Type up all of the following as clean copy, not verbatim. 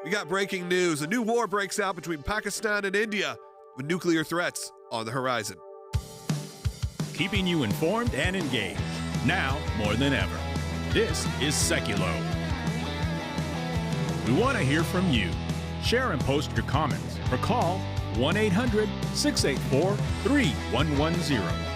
We got breaking news. A new war breaks out between Pakistan and India with nuclear threats on the horizon. Keeping you informed and engaged, now more than ever. This is Sekulow. We want to hear from you. Share and post your comments or call 1-800-684-3110.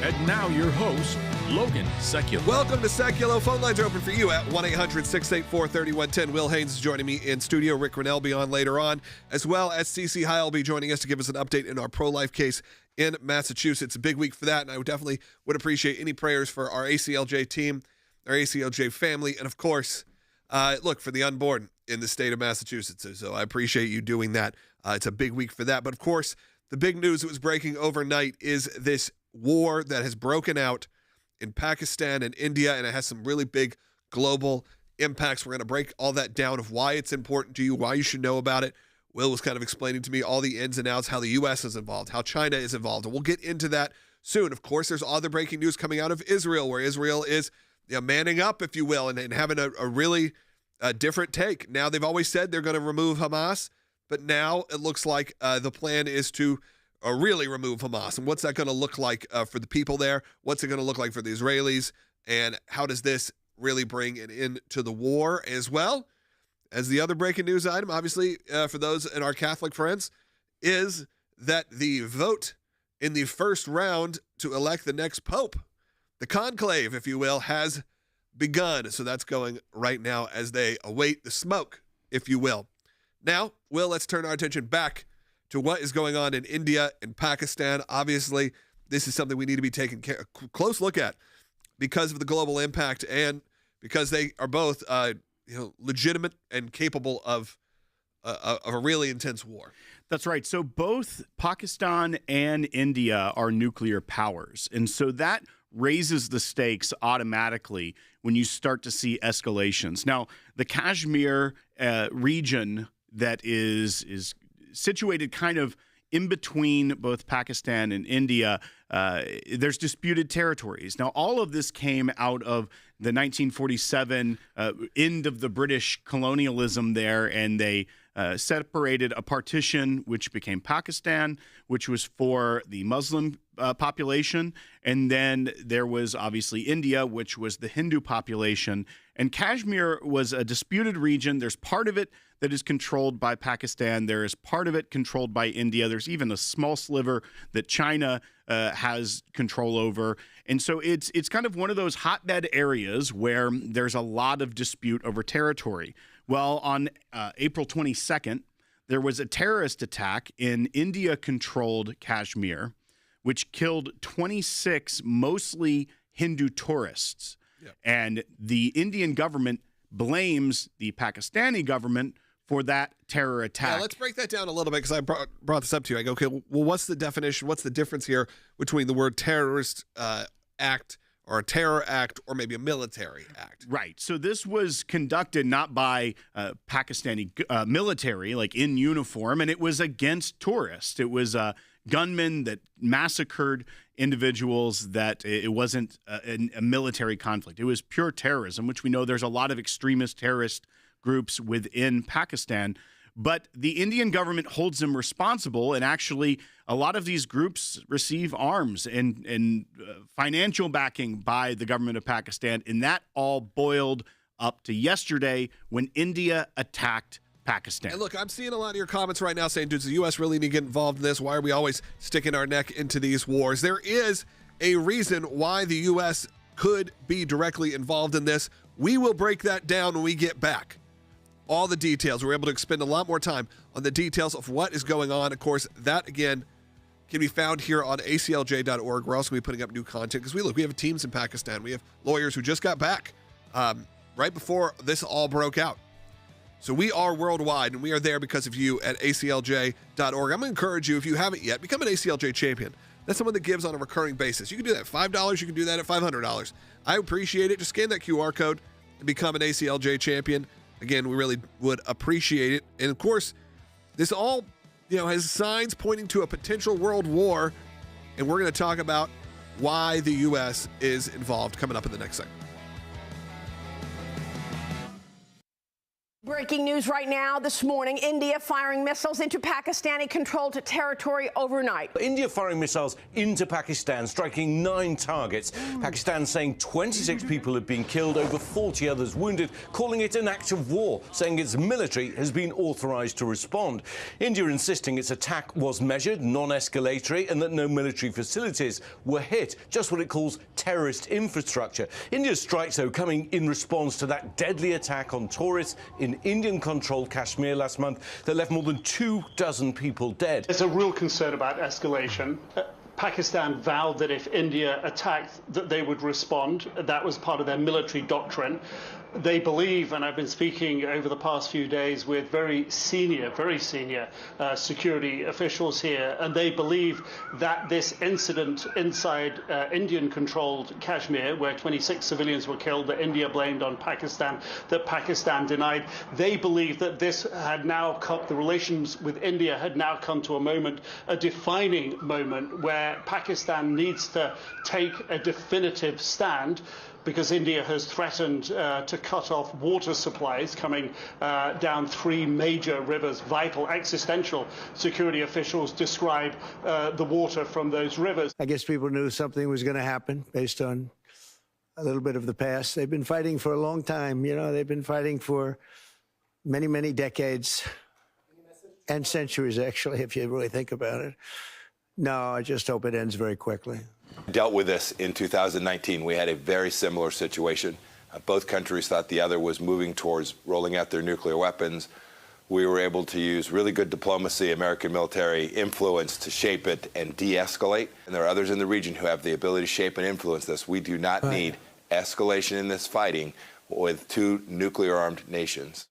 And now your host, Logan Sekulow. Welcome to Sekulow. Phone lines are open for you at 1-800-684-3110. Will Haynes is joining me in studio. Rick Rennell will be on later on, as well as CC High will be joining us to give us an update in our pro-life case in Massachusetts. A big week for that, and I definitely would appreciate any prayers for our ACLJ team, our ACLJ family, and of course, look, for the unborn in the state of Massachusetts. So I appreciate you doing that. It's a big week for that. But of course, the big news that was breaking overnight is this war that has broken out in Pakistan and India, and it has some really big global impacts. We're going to break all that down of why it's important to you, why you should know about it. Will was kind of explaining to me all the ins and outs, how the U.S. is involved, how China is involved, and we'll get into that soon. Of course, there's other breaking news coming out of Israel, where Israel is manning up, if you will, and having a really different take. Now, they've always said they're going to remove Hamas, but now it looks like the plan is to really remove Hamas. And what's that going to look like for the people there? What's it going to look like for the Israelis? And how does this really bring an end to the war? As well as the other breaking news item, obviously, for those in our Catholic friends, is that the vote in the first round to elect the next pope, the conclave, if you will, has begun. So that's going right now as they await the smoke, if you will. Now, Will, let's turn our attention back to what is going on in India and Pakistan. Obviously, this is something we need to be taking a close look at because of the global impact and because they are both legitimate and capable of a really intense war. That's right. So both Pakistan and India are nuclear powers. And so that raises the stakes automatically when you start to see escalations. Now, the Kashmir region that is situated kind of in between both Pakistan and India, there's disputed territories. Now, all of this came out of the 1947 end of the British colonialism there, and they separated a partition, which became Pakistan, which was for the Muslim population. And then there was obviously India, which was the Hindu population. And Kashmir was a disputed region. There's part of it that is controlled by Pakistan. There is part of it controlled by India. There's even a small sliver that China has control over. And so it's kind of one of those hotbed areas where there's a lot of dispute over territory. Well, on April 22nd, there was a terrorist attack in India-controlled Kashmir, which killed 26 mostly Hindu tourists. Yep. And the Indian government blames the Pakistani government for that terror attack. Yeah, let's break that down a little bit because I brought this up to you. I go, okay, well, what's the definition? What's the difference here between the word terrorist act or a terror act or maybe a military act? Right. So this was conducted not by Pakistani military, like in uniform, and it was against tourists. It was gunmen that massacred individuals, that it wasn't a military conflict. It was pure terrorism, which we know there's a lot of extremist terrorist groups within Pakistan. But the Indian government holds them responsible, and actually a lot of these groups receive arms and financial backing by the government of Pakistan, and that all boiled up to yesterday when India attacked Pakistan. And look, I'm seeing a lot of your comments right now saying, does the U.S. really need to get involved in this? Why are we always sticking our neck into these wars? There is a reason why the U.S. could be directly involved in this. We will break that down when we get back. All the details. We're able to spend a lot more time on the details of what is going on. Of course, that, again, can be found here on ACLJ.org. We're also going to be putting up new content because we have teams in Pakistan. We have lawyers who just got back right before this all broke out. So we are worldwide, and we are there because of you at ACLJ.org. I'm going to encourage you, if you haven't yet, become an ACLJ champion. That's someone that gives on a recurring basis. You can do that at $5. You can do that at $500. I appreciate it. Just scan that QR code and become an ACLJ champion. Again, we really would appreciate it. And of course, this all, has signs pointing to a potential world war. And we're going to talk about why the U.S. is involved coming up in the next segment. Breaking news right now this morning. India firing missiles into Pakistani-controlled territory overnight. India firing missiles into Pakistan, striking 9 targets. Pakistan saying 26 people have been killed, over 40 others wounded, calling it an act of war, saying its military has been authorized to respond. India insisting its attack was measured, non-escalatory, and that no military facilities were hit, just what it calls terrorist infrastructure. India's strikes, though, coming in response to that deadly attack on tourists in Indian-controlled Kashmir last month that left more than 24 people dead. There's a real concern about escalation. Pakistan vowed that if India attacked, that they would respond. That was part of their military doctrine. They believe, and I've been speaking over the past few days with very senior security officials here, and they believe that this incident inside Indian-controlled Kashmir, where 26 civilians were killed, that India blamed on Pakistan, that Pakistan denied, they believe that this had now come, the relations with India had now come to a moment, a defining moment, where Pakistan needs to take a definitive stand, because India has threatened to cut off water supplies coming down 3 major rivers. Vital, existential security officials describe the water from those rivers. I guess people knew something was going to happen based on a little bit of the past. They've been fighting for a long time. You know, they've been fighting for many, many decades and centuries, actually, if you really think about it. No, I just hope it ends very quickly. Dealt with this in 2019. We had a very similar situation. Both countries thought the other was moving towards rolling out their nuclear weapons. We were able to use really good diplomacy, American military influence to shape it and de-escalate. And there are others in the region who have the ability to shape and influence this. We do not need escalation in this fighting with 2 nuclear-armed nations.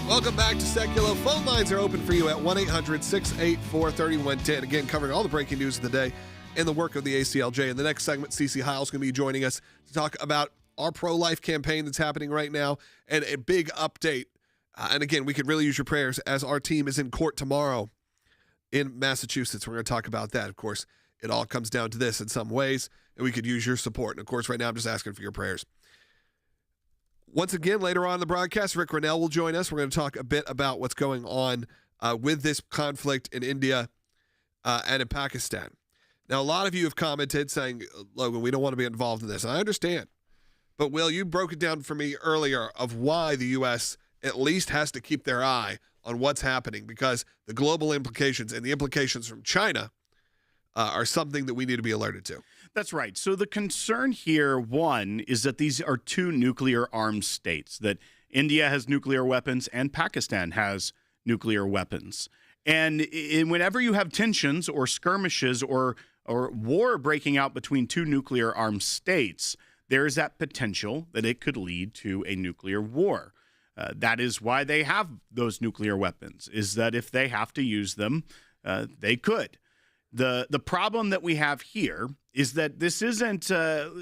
Welcome back to Sekulow. Phone lines are open for you at 1-800-684-3110. Again, covering all the breaking news of the day and the work of the ACLJ. In the next segment, Cece Heil's going to be joining us to talk about our pro-life campaign that's happening right now and a big update. And again, we could really use your prayers as our team is in court tomorrow in Massachusetts. We're going to talk about that. Of course, it all comes down to this in some ways, and we could use your support. And of course, right now, I'm just asking for your prayers. Once again, later on in the broadcast, Rick Rennell will join us. We're going to talk a bit about what's going on with this conflict in India and in Pakistan. Now, a lot of you have commented saying, Logan, we don't want to be involved in this. And I understand. But, Will, you broke it down for me earlier of why the U.S. at least has to keep their eye on what's happening, because the global implications and the implications from China are something that we need to be alerted to. That's right. So the concern here, one, is that these are 2 nuclear-armed states, that India has nuclear weapons and Pakistan has nuclear weapons. And whenever you have tensions or skirmishes or war breaking out between 2 nuclear-armed states, there is that potential that it could lead to a nuclear war. That is why they have those nuclear weapons, is that if they have to use them, they could. The problem that we have here is that this isn't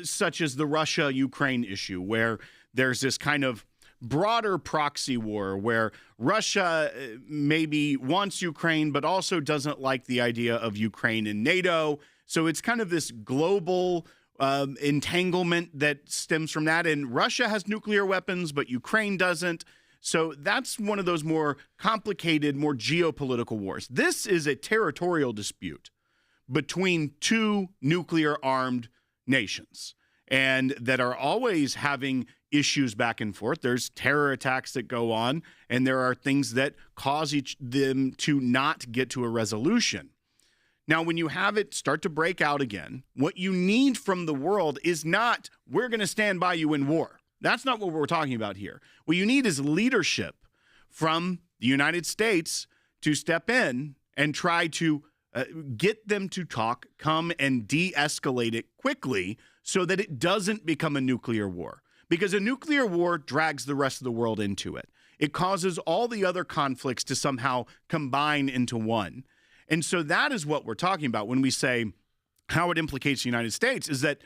such as the Russia-Ukraine issue, where there's this kind of broader proxy war where Russia maybe wants Ukraine but also doesn't like the idea of Ukraine in NATO. So it's kind of this global entanglement that stems from that. And Russia has nuclear weapons, but Ukraine doesn't. So that's one of those more complicated, more geopolitical wars. This is a territorial dispute between 2 nuclear-armed nations, and that are always having issues back and forth. There's terror attacks that go on, and there are things that cause them to not get to a resolution. Now, when you have it start to break out again, what you need from the world is not, we're going to stand by you in war. That's not what we're talking about here. What you need is leadership from the United States to step in and try to get them to talk, come and de-escalate it quickly so that it doesn't become a nuclear war. Because a nuclear war drags the rest of the world into it. It causes all the other conflicts to somehow combine into one. And so that is what we're talking about when we say how it implicates the United States, is that,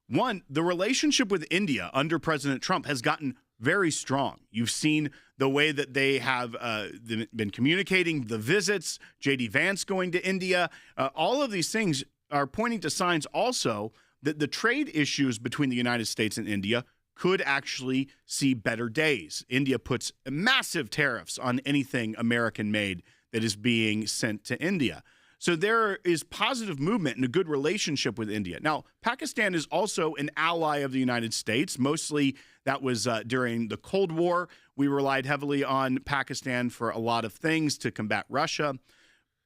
one, the relationship with India under President Trump has gotten very strong. You've seen the way that they have been communicating, the visits, J.D. Vance going to India. All of these things are pointing to signs also that the trade issues between the United States and India could actually see better days. India puts massive tariffs on anything American-made that is being sent to India. So there is positive movement and a good relationship with India. Now, Pakistan is also an ally of the United States. Mostly that was during the Cold War. We relied heavily on Pakistan for a lot of things to combat Russia.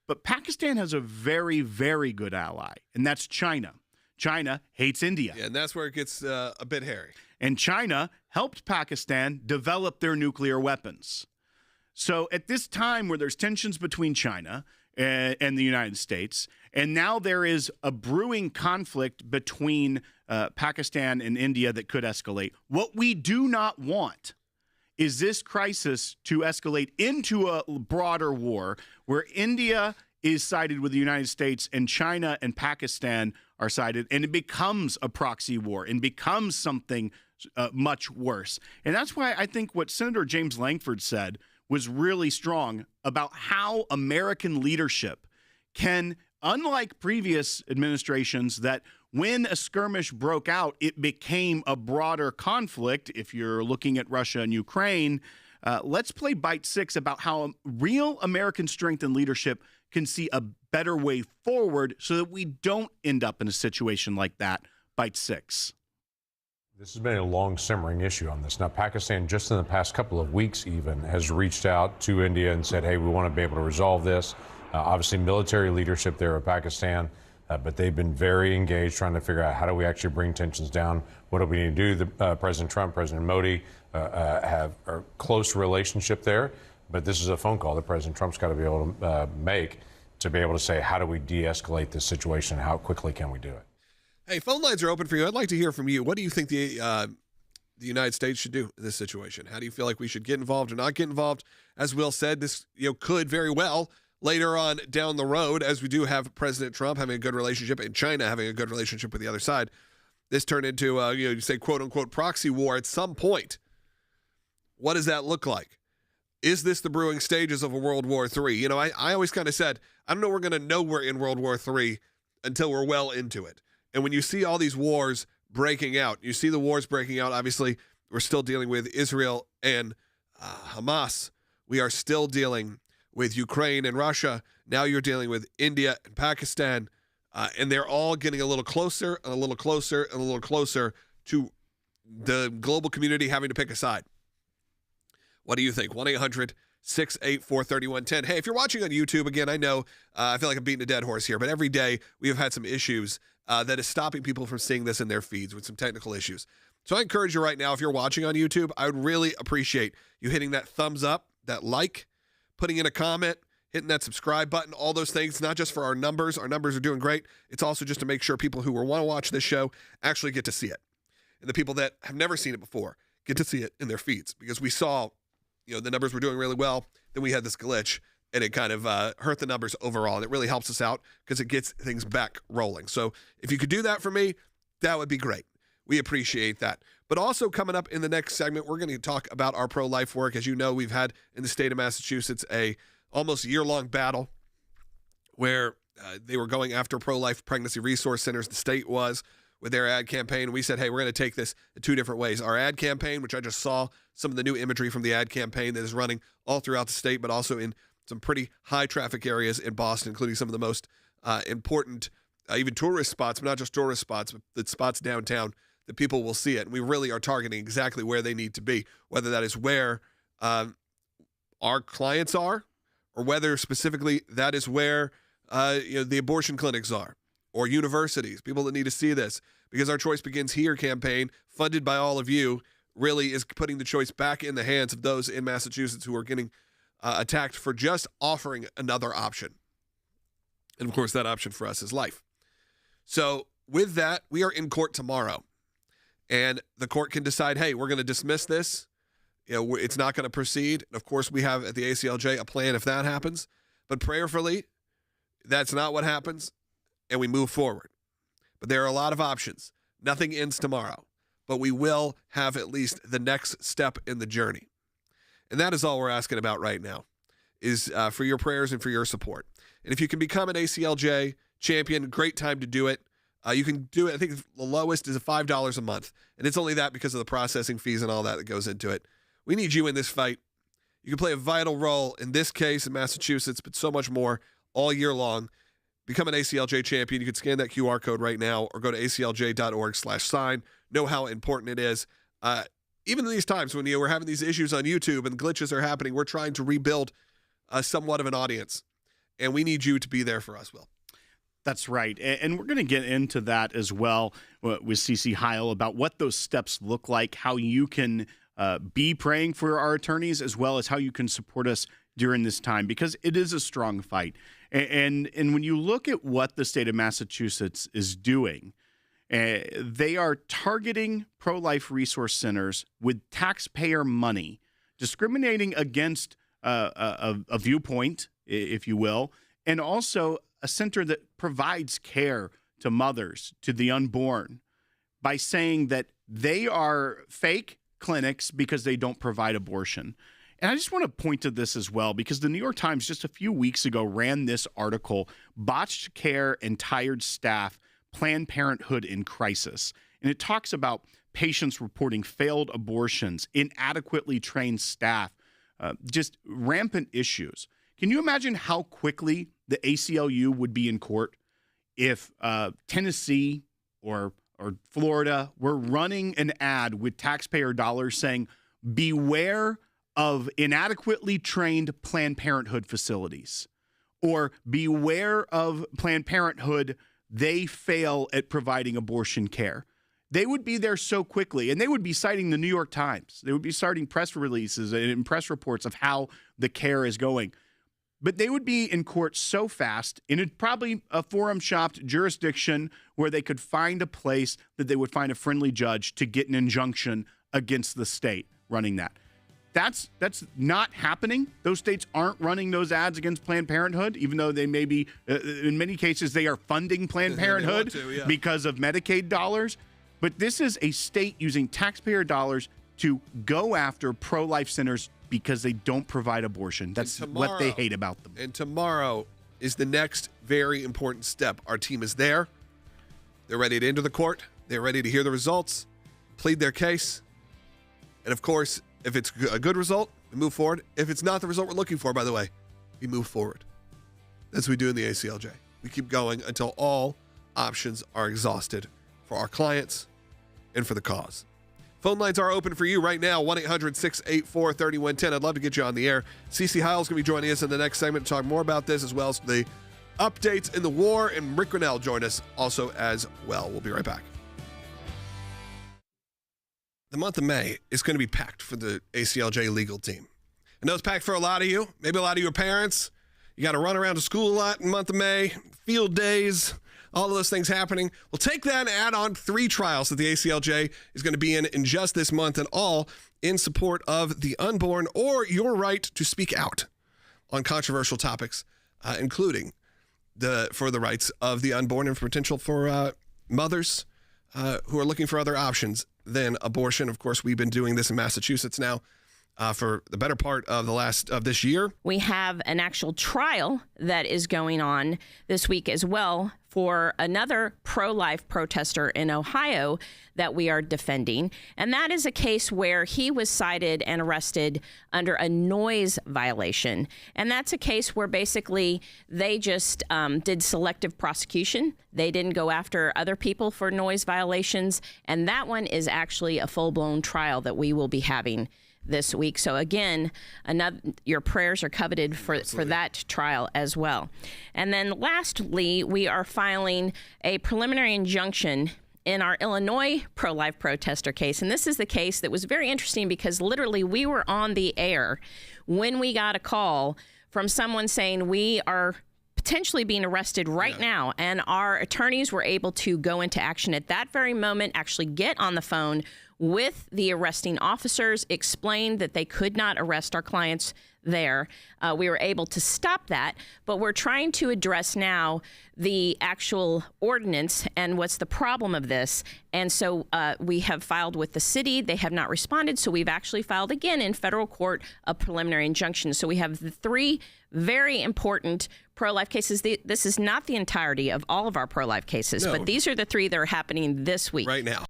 But Pakistan has a very, very good ally, and that's China. China hates India. Yeah, and that's where it gets a bit hairy. And China helped Pakistan develop their nuclear weapons. So at this time where there's tensions between China and the United States, and now there is a brewing conflict between Pakistan and India that could escalate, what we do not want is this crisis to escalate into a broader war where India is sided with the United States and China and Pakistan are sided, and it becomes a proxy war and becomes something much worse. And that's why I think what Senator James Langford said was really strong about how American leadership can, unlike previous administrations, that when a skirmish broke out, it became a broader conflict. If you're looking at Russia and Ukraine, let's play Bite 6 about how real American strength and leadership can see a better way forward so that we don't end up in a situation like that. Bite 6. This has been a long simmering issue on this. Now, Pakistan, just in the past couple of weeks even, has reached out to India and said, hey, we want to be able to resolve this. Obviously, military leadership there in Pakistan, but they've been very engaged trying to figure out how do we actually bring tensions down. What do we need to do? President Trump, President Modi have a close relationship there, but this is a phone call that President Trump's got to be able to make to be able to say, how do we de-escalate this situation? How quickly can we do it? Hey, phone lines are open for you. I'd like to hear from you. What do you think the United States should do in this situation? How do you feel like we should get involved or not get involved? As Will said, this could very well later on down the road, as we do have President Trump having a good relationship and China having a good relationship with the other side, this turned into you say quote unquote proxy war at some point. What does that look like? Is this the brewing stages of a World War III? I always kind of said, I don't know we're going to know we're in World War III until we're well into it. And when you see all these wars breaking out, obviously, we're still dealing with Israel and Hamas. We are still dealing with Ukraine and Russia. Now you're dealing with India and Pakistan. And they're all getting a little closer and a little closer and a little closer to the global community having to pick a side. What do you think? 1-800-684-3110. Hey, if you're watching on YouTube, again, I know I feel like I'm beating a dead horse here, but every day we have had some issues that is stopping people from seeing this in their feeds with some technical issues. So I encourage you right now, if you're watching on YouTube, I would really appreciate you hitting that thumbs up, that like, putting in a comment, hitting that subscribe button, all those things, not just for our numbers. Our numbers are doing great. It's also just to make sure people who want to watch this show actually get to see it. And the people that have never seen it before get to see it in their feeds, because we saw the numbers were doing really well. Then we had this glitch, and it kind of hurt the numbers overall. And it really helps us out because it gets things back rolling. So if you could do that for me, that would be great. We appreciate that. But also coming up in the next segment, we're going to talk about our pro-life work. As you know, we've had in the state of Massachusetts a almost year-long battle where they were going after pro-life pregnancy resource centers. The state was with their ad campaign. We said, hey, we're going to take this in two different ways. Our ad campaign, which I just saw some of the new imagery from the ad campaign that is running all throughout the state, but also in some pretty high traffic areas in Boston, including some of the most important, even tourist spots, but not just tourist spots, but the spots downtown that people will see it. And we really are targeting exactly where they need to be, whether that is where our clients are, or whether specifically that is where the abortion clinics are, or universities, people that need to see this. Because our Choice Begins Here campaign, funded by all of you, really is putting the choice back in the hands of those in Massachusetts who are getting attacked for just offering another option. And of course, that option for us is life. So with that, we are in court tomorrow. And the court can decide, hey, we're going to dismiss this. It's not going to proceed. Of course, we have at the ACLJ a plan if that happens. But prayerfully, that's not what happens, and we move forward. But there are a lot of options. Nothing ends tomorrow. But we will have at least the next step in the journey. And that is all we're asking about right now, is for your prayers and for your support. And if you can become an ACLJ champion, great time to do it. You can do it. I think the lowest is $5 a month, and it's only that because of the processing fees and all that goes into it. We need you in this fight. You can play a vital role in this case in Massachusetts, but so much more all year long. Become an ACLJ champion. You can scan that QR code right now or go to aclj.org/sign. Know how important it is. Even in these times when we're having these issues on YouTube and glitches are happening, we're trying to rebuild somewhat of an audience, and we need you to be there for us, Will. That's right. And we're going to get into that as well with CC Heil about what those steps look like, how you can be praying for our attorneys, as well as how you can support us during this time, because it is a strong fight. And when you look at what the state of Massachusetts is doing, they are targeting pro-life resource centers with taxpayer money, discriminating against a viewpoint, if you will, and also a center that provides care to mothers, to the unborn, by saying that they are fake clinics because they don't provide abortion. And I just want to point to this as well, because the New York Times just a few weeks ago ran this article, Botched Care and Tired Staff, Planned Parenthood in Crisis. And it talks about patients reporting failed abortions, inadequately trained staff, just rampant issues. Can you imagine how quickly the ACLU would be in court if Tennessee or Florida were running an ad with taxpayer dollars saying, beware of inadequately trained Planned Parenthood facilities, or beware of Planned Parenthood, they fail at providing abortion care? They would be there so quickly, and they would be citing the New York Times. They would be citing press releases and press reports of how the care is going. But they would be in court so fast, in probably a forum-shopped jurisdiction where they could find a place that they would find a friendly judge to get an injunction against the state running that. That's not happening. Those states aren't running those ads against Planned Parenthood, even though they may be, in many cases, they are funding Planned Parenthood because of Medicaid dollars. But this is a state using taxpayer dollars to go after pro-life centers because they don't provide abortion. That's what they hate about them. And tomorrow is the next very important step. Our team is there. They're ready to enter the court. They're ready to hear the results, plead their case. And of course, if it's a good result, we move forward. If it's not the result we're looking for, by the way, we move forward. That's what we do in the ACLJ. We keep going until all options are exhausted for our clients and for the cause. Phone lines are open for you right now, 1-800-684-3110. I'd love to get you on the air. CC Heil's going to be joining us in the next segment to talk more about this, as well as the updates in the war, and Rick Grinnell join us also as well. We'll be right back. The month of May is going to be packed for the ACLJ legal team. I know it's packed for a lot of you. Maybe a lot of your parents. You got to run around to school a lot in the month of May, field days, all of those things happening. We'll take that and add on 3 trials that the ACLJ is going to be in just this month, and all in support of the unborn or your right to speak out on controversial topics, including for the rights of the unborn and potential for mothers who are looking for other options than abortion. Of course, we've been doing this in Massachusetts now for the better part of this year. We have an actual trial that is going on this week as well for another pro-life protester in Ohio that we are defending. And that is a case where he was cited and arrested under a noise violation. And that's a case where basically they just did selective prosecution. They didn't go after other people for noise violations. And that one is actually a full-blown trial that we will be having this week. So again, your prayers are coveted for that trial as well. And then lastly, we are filing a preliminary injunction in our Illinois pro-life protester case. And this is the case that was very interesting because literally we were on the air when we got a call from someone saying we are potentially being arrested right now. And our attorneys were able to go into action at that very moment, actually get on the phone with the arresting officers, explained that they could not arrest our clients there. We were able to stop that, but we're trying to address now the actual ordinance and what's the problem of this. And so we have filed with the city. They have not responded, so we've actually filed again in federal court a preliminary injunction. So we have the 3 very important pro-life cases. This is not the entirety of all of our pro-life cases, but these are the 3 that are happening this week. Right now.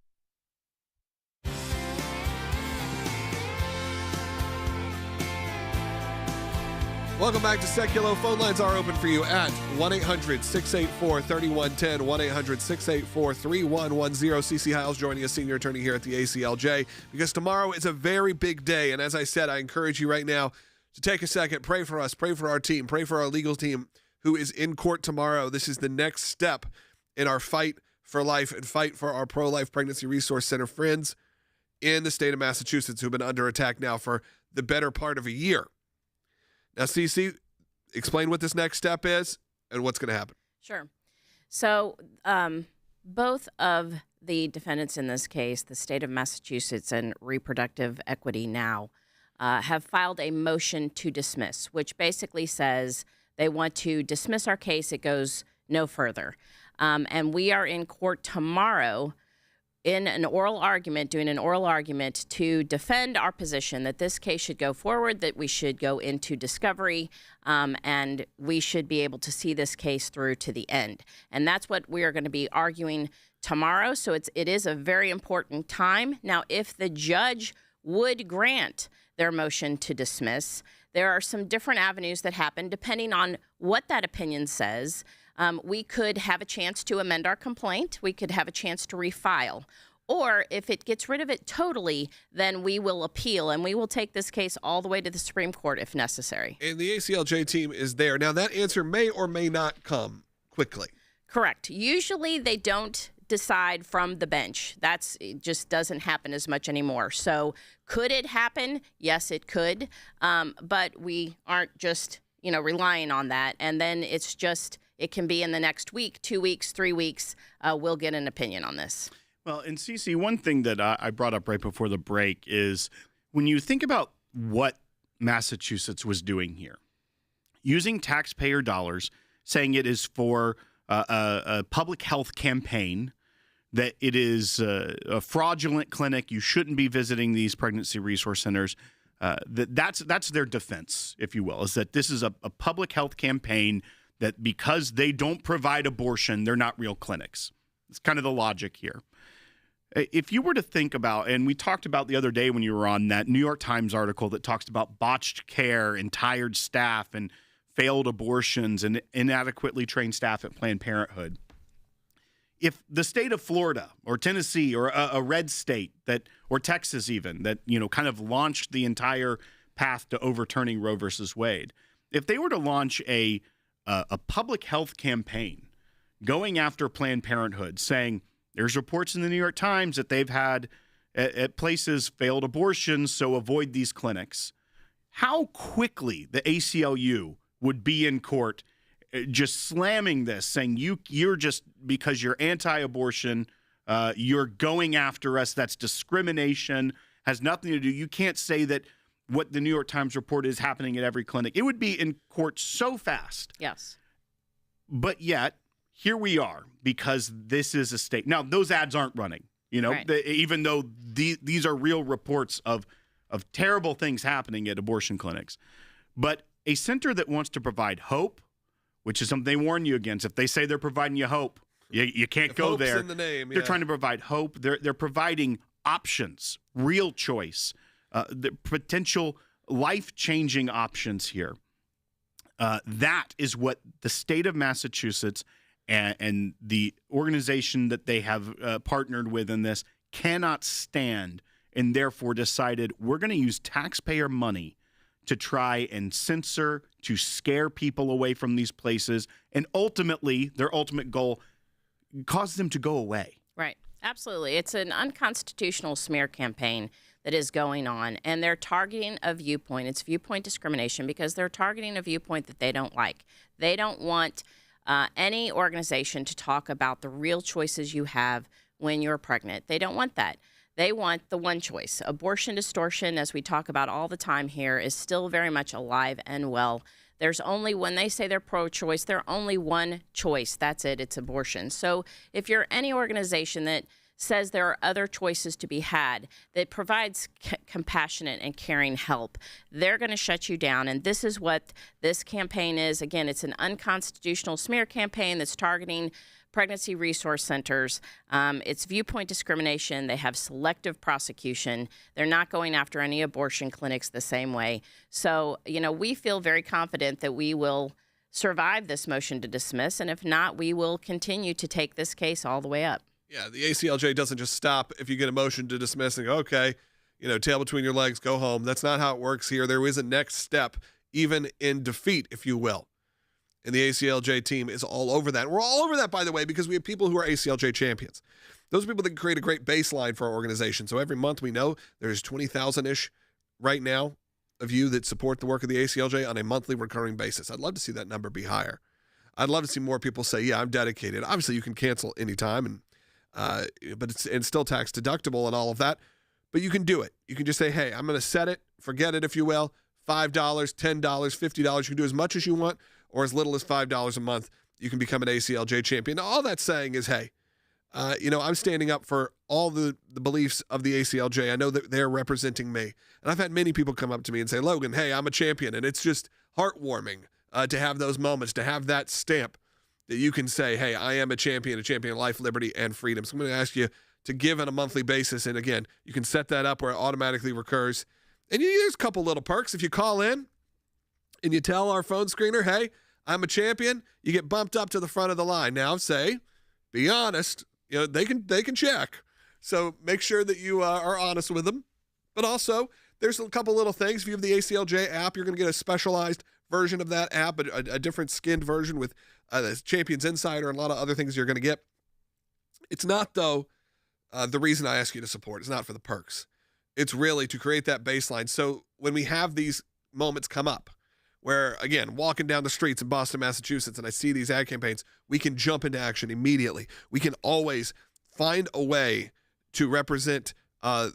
Welcome back to Sekulow. Phone lines are open for you at 1-800-684-3110, 1-800-684-3110. CC Hiles joining us, senior attorney here at the ACLJ, because tomorrow is a very big day. And as I said, I encourage you right now to take a second, pray for us, pray for our team, pray for our legal team who is in court tomorrow. This is the next step in our fight for life and fight for our pro-life pregnancy resource center friends in the state of Massachusetts who've been under attack now for the better part of a year. Now, Cece, explain what this next step is and what's going to happen. Sure. So both of the defendants in this case, the state of Massachusetts and Reproductive Equity Now, have filed a motion to dismiss, which basically says they want to dismiss our case. It goes no further. And we are in court tomorrow in an oral argument, doing an oral argument to defend our position that this case should go forward, that we should go into discovery, and we should be able to see this case through to the end. And that's what we are going to be arguing tomorrow. So it is a very important time. Now, if the judge would grant their motion to dismiss, there are some different avenues that happen depending on what that opinion says. We could have a chance to amend our complaint. We could have a chance to refile. Or if it gets rid of it totally, then we will appeal, and we will take this case all the way to the Supreme Court if necessary. And the ACLJ team is there. Now, that answer may or may not come quickly. Correct. Usually they don't decide from the bench. It just doesn't happen as much anymore. So could it happen? Yes, it could. But we aren't just, relying on that. And then it can be in the next week, 2 weeks, 3 weeks, we'll get an opinion on this. Well, and Cece, one thing that I brought up right before the break is when you think about what Massachusetts was doing here, using taxpayer dollars, saying it is for a public health campaign, that it is a fraudulent clinic, you shouldn't be visiting these pregnancy resource centers. That's their defense, if you will, is that this is a public health campaign, that because they don't provide abortion, they're not real clinics. It's kind of the logic here. If you were to think about, and we talked about the other day when you were on that New York Times article that talks about botched care and tired staff and failed abortions and inadequately trained staff at Planned Parenthood. If the state of Florida or Tennessee or a red state or Texas even, that kind of launched the entire path to overturning Roe versus Wade, if they were to launch a public health campaign going after Planned Parenthood, saying there's reports in the New York Times that they've had at places failed abortions, so avoid these clinics, how quickly the ACLU would be in court just slamming this, saying you're just, because you're anti-abortion, you're going after us, that's discrimination, has nothing to do, you can't say that what the New York Times report is happening at every clinic. It would be in court so fast. Yes. But yet, here we are, because this is a state. Now, those ads aren't running, Right. Even though these are real reports of terrible things happening at abortion clinics. But a center that wants to provide hope, which is something they warn you against. If they say they're providing you hope, you can't go hope's there. in the name, They're trying to provide hope. They're providing options, real choice, the potential life-changing options here. That is what the state of Massachusetts and the organization that they have partnered with in this cannot stand, and therefore decided we're going to use taxpayer money to try and censor, to scare people away from these places, and ultimately, their ultimate goal, cause them to go away. Right. Absolutely. It's an unconstitutional smear campaign that is going on, and they're targeting a viewpoint. It's viewpoint discrimination because they're targeting a viewpoint that they don't like. They don't want any organization to talk about the real choices you have when you're pregnant. They don't want that. They want the one choice. Abortion distortion, as we talk about all the time here, is still very much alive and well. There's only, when they say they're pro-choice, there's only one choice. That's it. It's abortion. So if you're any organization that says there are other choices to be had, that provides compassionate and caring help, they're going to shut you down. And this is what this campaign is. Again, it's an unconstitutional smear campaign that's targeting pregnancy resource centers. It's viewpoint discrimination. They have selective prosecution. They're not going after any abortion clinics the same way. So, we feel very confident that we will survive this motion to dismiss. And if not, we will continue to take this case all the way up. Yeah, the ACLJ doesn't just stop if you get a motion to dismiss and go, okay, tail between your legs, go home. That's not how it works here. There is a next step, even in defeat, if you will. And the ACLJ team is all over that. We're all over that, by the way, because we have people who are ACLJ champions. Those are people that can create a great baseline for our organization. So every month we know there's 20,000-ish right now of you that support the work of the ACLJ on a monthly recurring basis. I'd love to see that number be higher. I'd love to see more people say, yeah, I'm dedicated. Obviously, you can cancel anytime, but it's still tax deductible and all of that. But you can do it. You can just say, hey, I'm going to set it, forget it, if you will, $5, $10, $50. You can do as much as you want, or as little as $5 a month. You can become an ACLJ champion. Now, all that's saying is, hey, I'm standing up for all the beliefs of the ACLJ. I know that they're representing me. And I've had many people come up to me and say, Logan, hey, I'm a champion. And it's just heartwarming to have those moments, to have that stamp that you can say, hey, I am a champion of life, liberty, and freedom. So I'm going to ask you to give on a monthly basis. And again, you can set that up where it automatically recurs. And there's a couple little perks. If you call in and you tell our phone screener, hey, I'm a champion, you get bumped up to the front of the line. Now, be honest, they can check. So make sure that you are honest with them. But also, there's a couple little things. If you have the ACLJ app, you're going to get a specialized version of that app, a different skinned version with the Champions Insider and a lot of other things you're going to get. It's not, though, the reason I ask you to support. It's not for the perks. It's really to create that baseline. So when we have these moments come up, where, again, walking down the streets in Boston, Massachusetts, and I see these ad campaigns, we can jump into action immediately. We can always find a way to represent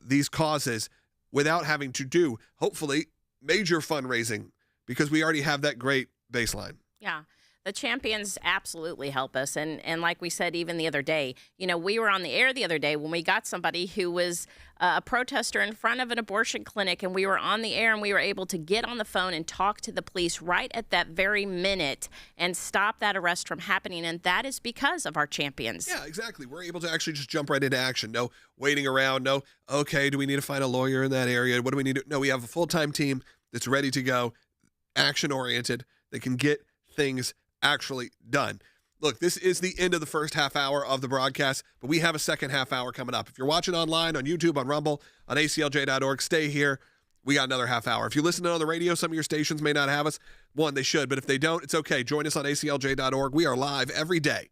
these causes without having to do, hopefully, major fundraising, because we already have that great baseline. Yeah. The champions absolutely help us. And like we said, even the other day, we were on the air the other day when we got somebody who was a protester in front of an abortion clinic, and we were on the air and we were able to get on the phone and talk to the police right at that very minute and stop that arrest from happening. And that is because of our champions. Yeah, exactly. We're able to actually just jump right into action. No waiting around. No, okay, do we need to find a lawyer in that area? What do we need to? No, we have a full-time team that's ready to go, action-oriented. They can get things actually done. Look, this is the end of the first half hour of the broadcast, but we have a second half hour coming up. If you're watching online, on YouTube, on Rumble, on ACLJ.org, stay here. We got another half hour. If you listen on the radio, some of your stations may not have us. One, they should, but if they don't, it's okay. Join us on ACLJ.org. We are live every day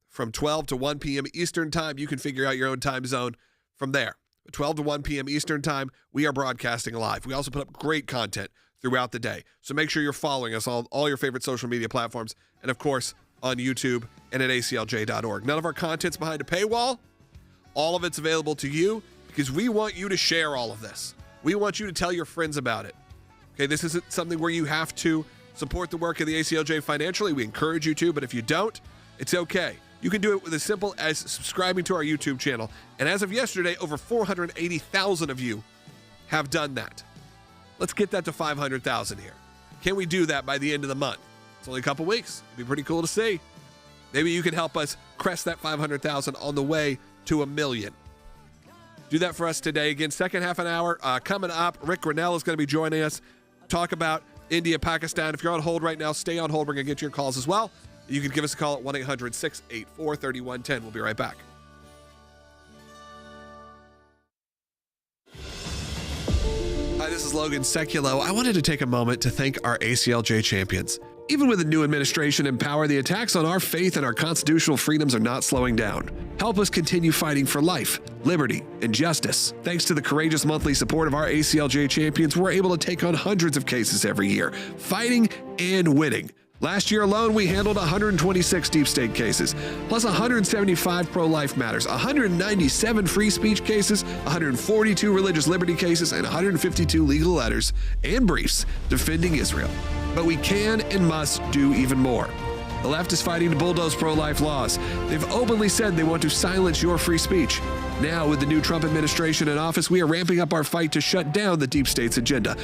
from 12 to 1 p.m. Eastern Time. You can figure out your own time zone from there. 12 to 1 p.m. Eastern Time, we are broadcasting live. We also put up great content throughout the day. So make sure you're following us on all your favorite social media platforms, and of course on YouTube and at ACLJ.org. None of our content's behind a paywall. All of it's available to you because we want you to share all of this. We want you to tell your friends about it. Okay, this isn't something where you have to support the work of the ACLJ financially. We encourage you to, but if you don't, it's okay. You can do it with as simple as subscribing to our YouTube channel. And as of yesterday, over 480,000 of you have done that. Let's get that to 500,000 here. Can we do that by the end of the month? It's only a couple weeks. It'd be pretty cool to see. Maybe you can help us crest that 500,000 on the way to 1 million. Do that for us today. Again, second half an hour coming up. Rick Grinnell is going to be joining us. Talk about India-Pakistan. If you're on hold right now, stay on hold. We're going to get your calls as well. You can give us a call at 1-800-684-3110. We'll be right back. Hi, this is Logan Sekulow. I wanted to take a moment to thank our ACLJ champions. Even with the new administration in power, the attacks on our faith and our constitutional freedoms are not slowing down. Help us continue fighting for life, liberty, and justice. Thanks to the courageous monthly support of our ACLJ champions, we're able to take on hundreds of cases every year, fighting and winning. Last year alone, we handled 126 deep state cases, plus 175 pro-life matters, 197 free speech cases, 142 religious liberty cases, and 152 legal letters and briefs defending Israel. But we can and must do even more. The left is fighting to bulldoze pro-life laws. They've openly said they want to silence your free speech. Now, with the new Trump administration in office, we are ramping up our fight to shut down the deep state's agenda.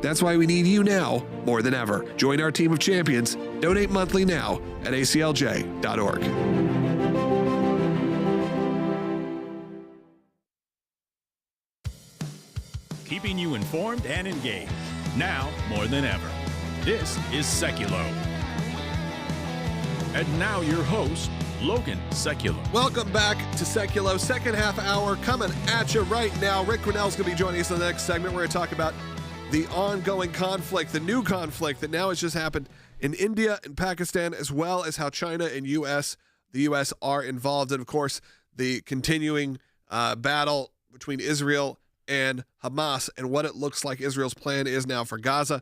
That's why we need you now more than ever. Join our team of champions. Donate monthly now at aclj.org. Keeping you informed and engaged. Now more than ever. This is Sekulow. And now your host, Logan Sekulow. Welcome back to Sekulow. Second half hour coming at you right now. Rick Grinnell's going to be joining us in the next segment. We're going to talk about the ongoing conflict, the new conflict that now has just happened in India and Pakistan, as well as how China and the U.S. are involved. And, of course, the continuing battle between Israel and Hamas and what it looks like Israel's plan is now for Gaza.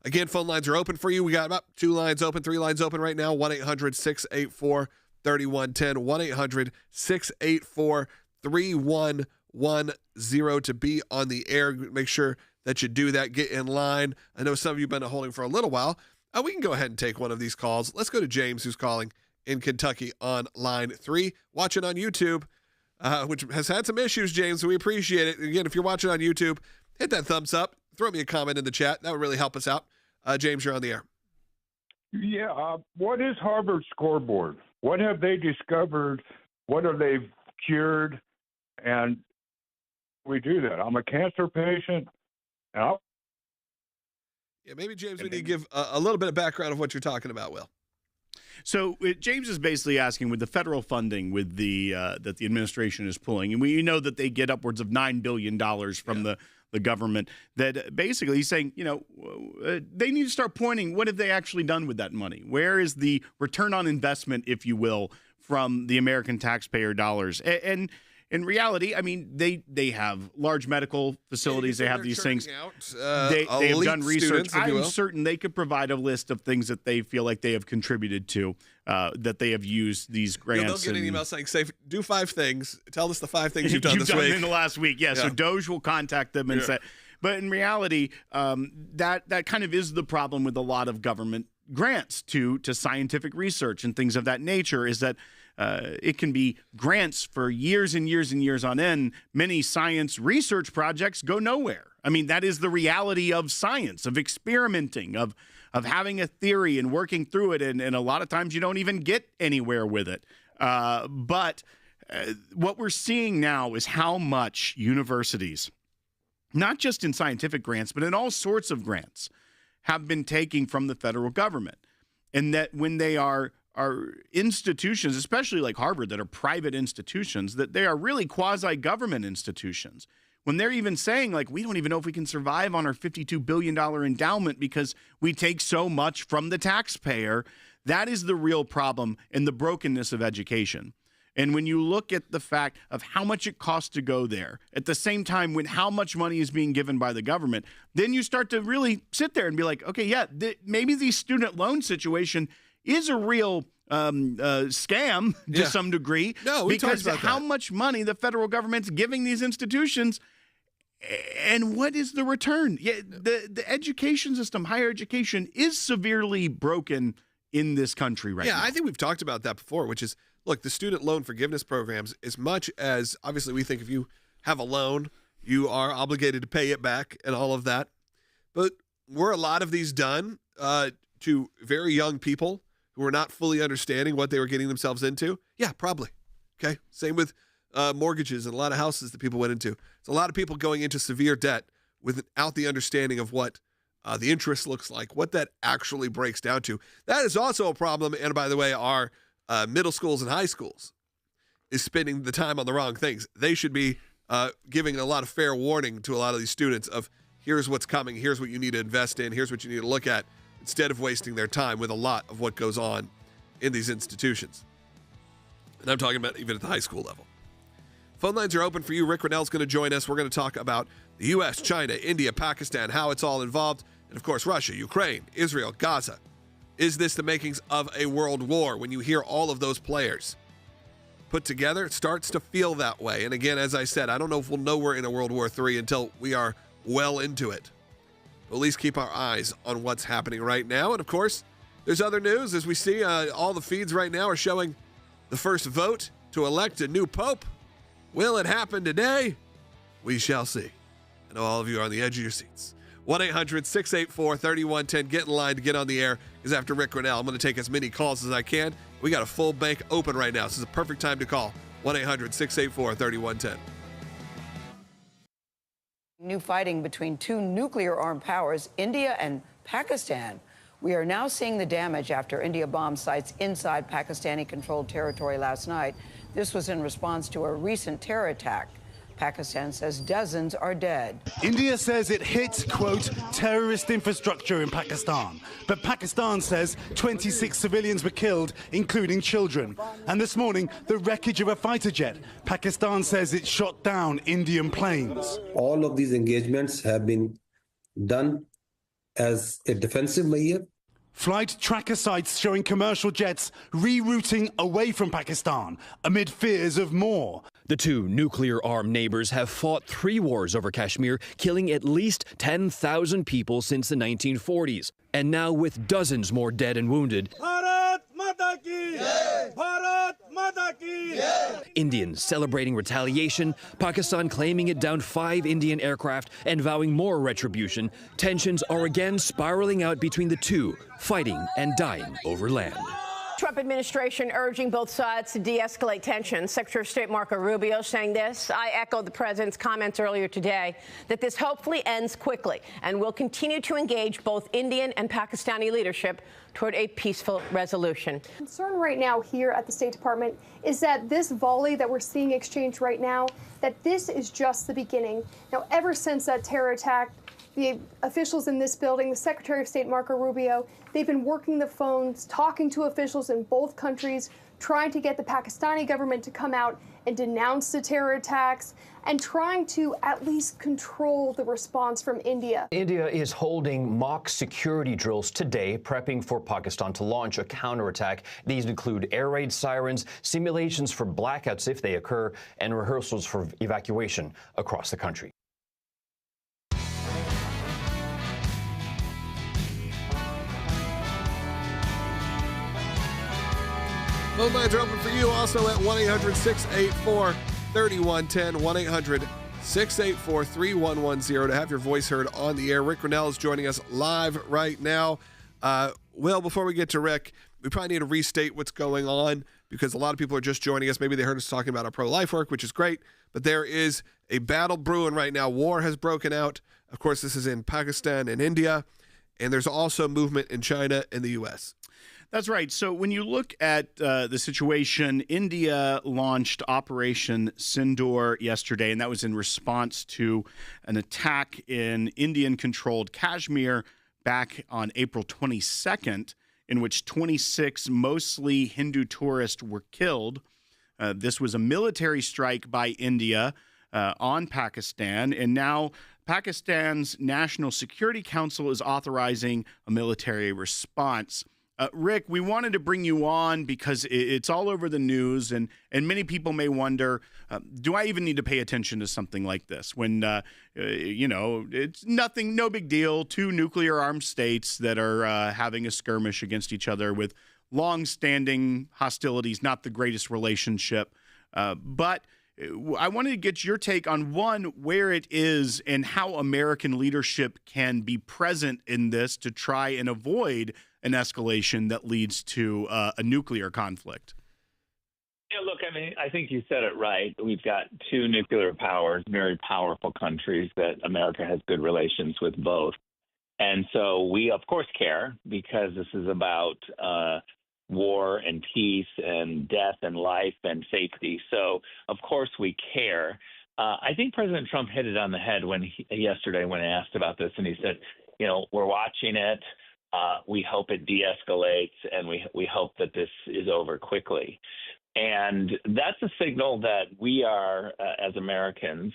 Again, phone lines are open for you. We got about 2 lines open, 3 lines open right now. 1-800-684-3110. 1-800-684-3110 to be on the air. Make sure that you do that. Get in line. I know some of you have been holding for a little while. We can go ahead and take one of these calls. Let's go to James, who's calling in Kentucky on line 3. Watching on YouTube, which has had some issues, James, so we appreciate it. Again, if you're watching on YouTube, hit that thumbs up. Throw me a comment in the chat. That would really help us out. James, you're on the air. Yeah. What is Harvard scoreboard? What have they discovered? What have they cured? And we do that. I'm a cancer patient. Yeah, maybe, James, we need to give a little bit of background of what you're talking about, Will. So James is basically asking, with the federal funding with the that the administration is pulling, and we know that they get upwards of $9 billion from the government, that basically he's saying, they need to start pointing, what have they actually done with that money? Where is the return on investment, if you will, from the American taxpayer dollars? And in reality, I mean, they have large medical facilities. They have these things. They have done research. I'm certain they could provide a list of things that they feel like they have contributed to, that they have used these grants. They'll get an email saying, do 5 things. Tell us the 5 things you've done this week. In the last week. Yeah. So Doge will contact them and say, but in reality, that kind of is the problem with a lot of government grants to scientific research and things of that nature, is that it can be grants for years and years and years on end. Many science research projects go nowhere. I mean, that is the reality of science, of experimenting, of having a theory and working through it. And a lot of times you don't even get anywhere with it. But what we're seeing now is how much universities, not just in scientific grants, but in all sorts of grants, have been taking from the federal government. And that when they are institutions, especially like Harvard, that are private institutions, that they are really quasi-government institutions. When they're even saying, like, we don't even know if we can survive on our $52 billion endowment because we take so much from the taxpayer, that is the real problem and the brokenness of education. And when you look at the fact of how much it costs to go there, at the same time when how much money is being given by the government, then you start to really sit there and be like, okay, yeah, maybe the student loan situation is a real scam to some degree. No, we because talked about how that. much money the federal government's giving these institutions, and what is the return? Yeah, the education system, higher education, is severely broken in this country right now. Yeah, I think we've talked about that before, which is, look, the student loan forgiveness programs, as much as obviously we think if you have a loan, you are obligated to pay it back and all of that. But were a lot of these done to very young people who were not fully understanding what they were getting themselves into? Yeah, probably. Okay. Same with mortgages and a lot of houses that people went into. It's a lot of people going into severe debt without the understanding of what the interest looks like, what that actually breaks down to. That is also a problem. And by the way, our middle schools and high schools is spending the time on the wrong things. They should be giving a lot of fair warning to a lot of these students of, here's what's coming, here's what you need to invest in, here's what you need to look at, instead of wasting their time with a lot of what goes on in these institutions. And I'm talking about even at the high school level. Phone lines are open for you. Rick Grinnell's going to join us. We're going to talk about the U.S., China, India, Pakistan, how it's all involved, and of course, Russia, Ukraine, Israel, Gaza. is this the makings of a world war? When you hear all of those players put together, it starts to feel that way. And again, as I said, I don't know if we'll know we're in a World War III until we are well into it. But at least keep our eyes on what's happening right now. And of course, there's other news. As we see, all the feeds right now are showing the first vote to elect a new pope. Will it happen today? We shall see. I know all of you are on the edge of your seats. 1-800-684-3110. Get in line to get on the air, because after Rick Grinnell, I'm going to take as many calls as I can. We got a full bank open right now. This is a perfect time to call. 1-800-684-3110. New fighting between two nuclear-armed powers, India and Pakistan. We are now seeing the damage after India bombed sites inside Pakistani-controlled territory last night. This was in response to a recent terror attack. Pakistan says dozens are dead. India says it hit, quote, terrorist infrastructure in Pakistan. But Pakistan says 26 civilians were killed, including children. And this morning, the wreckage of a fighter jet. Pakistan says it shot down Indian planes. All of these engagements have been done as a defensive measure. Flight tracker sites showing commercial jets rerouting away from Pakistan amid fears of more. The two nuclear-armed neighbors have fought 3 wars over Kashmir, killing at least 10,000 people since the 1940s. And now with dozens more dead and wounded, Bharat Mata ki! Bharat Mata ki! Indians celebrating retaliation, Pakistan claiming it downed 5 Indian aircraft and vowing more retribution, tensions are again spiraling out between the two, fighting and dying over land. Trump administration urging both sides to de-escalate tensions. Secretary of State Marco Rubio saying this. I echo the president's comments earlier today that this hopefully ends quickly and will continue to engage both Indian and Pakistani leadership toward a peaceful resolution. Concern right now here at the State Department is that this volley that we're seeing exchanged right now, that this is just the beginning. Now, ever since that terror attack, the officials in this building, the Secretary of State Marco Rubio, they've been working the phones, talking to officials in both countries, trying to get the Pakistani government to come out and denounce the terror attacks, and trying to at least control the response from India. India is holding mock security drills today, prepping for Pakistan to launch a counterattack. These include air raid sirens, simulations for blackouts if they occur, and rehearsals for evacuation across the country. Phone lines are open for you also at 1-800-684-3110, 1-800-684-3110 to have your voice heard on the air. Rick Grinnell is joining us live right now. Will, before we get to Rick, we probably need to restate what's going on because a lot of people are just joining us. Maybe they heard us talking about our pro-life work, which is great, but there is a battle brewing right now. War has broken out. Of course, this is in Pakistan and India, and there's also movement in China and the U.S. That's right. So when you look at the situation, India launched Operation Sindoor yesterday, and that was in response to an attack in Indian-controlled Kashmir back on April 22nd, in which 26 mostly Hindu tourists were killed. This was a military strike by India on Pakistan, and now Pakistan's National Security Council is authorizing a military response. Rick, we wanted to bring you on because it's all over the news, and many people may wonder, do I even need to pay attention to something like this when, it's nothing, no big deal, 2 nuclear-armed states that are having a skirmish against each other with long-standing hostilities, not the greatest relationship. But I wanted to get your take on, one, where it is and how American leadership can be present in this to try and avoid an escalation that leads to a nuclear conflict. Yeah, look, I mean, I think you said it right. We've got 2 nuclear powers, very powerful countries that America has good relations with both. And so we, of course, care because this is about war and peace and death and life and safety. So, of course, we care. I think President Trump hit it on the head yesterday when asked about this, and he said, we're watching it. We hope it de-escalates, and we hope that this is over quickly. And that's a signal that we are, as Americans,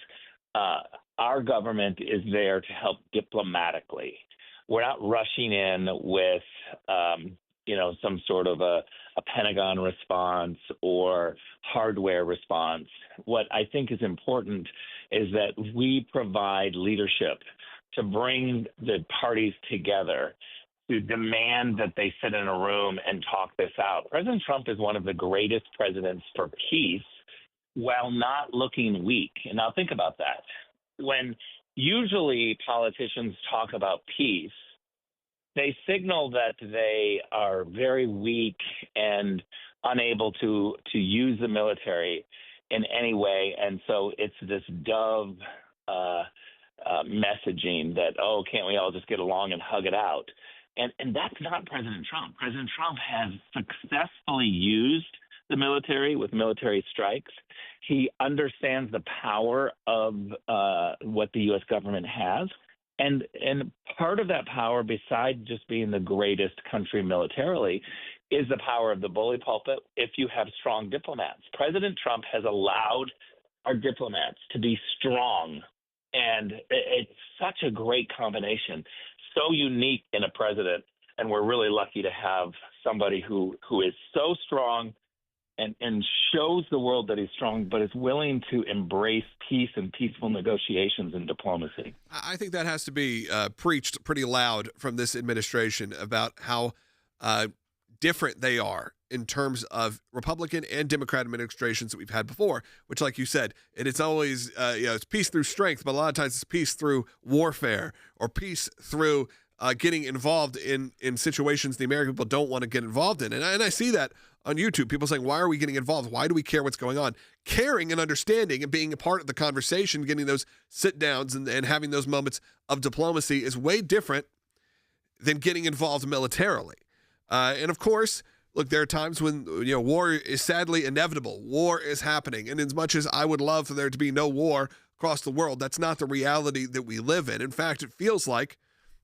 our government is there to help diplomatically. We're not rushing in with some sort of a Pentagon response or hardware response. What I think is important is that we provide leadership to bring the parties together, to demand that they sit in a room and talk this out. President Trump is one of the greatest presidents for peace while not looking weak. And now think about that. When usually politicians talk about peace, they signal that they are very weak and unable to use the military in any way. And so it's this dove messaging that, oh, can't we all just get along and hug it out? And that's not President Trump. President Trump has successfully used the military with military strikes. He understands the power of what the U.S. government has. And part of that power, besides just being the greatest country militarily, is the power of the bully pulpit if you have strong diplomats. President Trump has allowed our diplomats to be strong. And it's such a great combination, so unique in a president. And we're really lucky to have somebody who is so strong and shows the world that he's strong, but is willing to embrace peace and peaceful negotiations and diplomacy. I think that has to be preached pretty loud from this administration about how different they are in terms of Republican and Democrat administrations that we've had before, which, like you said, it's always, it's peace through strength, but a lot of times it's peace through warfare or peace through getting involved in situations the American people don't want to get involved in. And I see that on YouTube, people saying, why are we getting involved? Why do we care what's going on? Caring and understanding and being a part of the conversation, getting those sit downs and having those moments of diplomacy is way different than getting involved militarily. And of course, look, there are times when war is sadly inevitable. War is happening. And as much as I would love for there to be no war across the world, that's not the reality that we live in. In fact, it feels like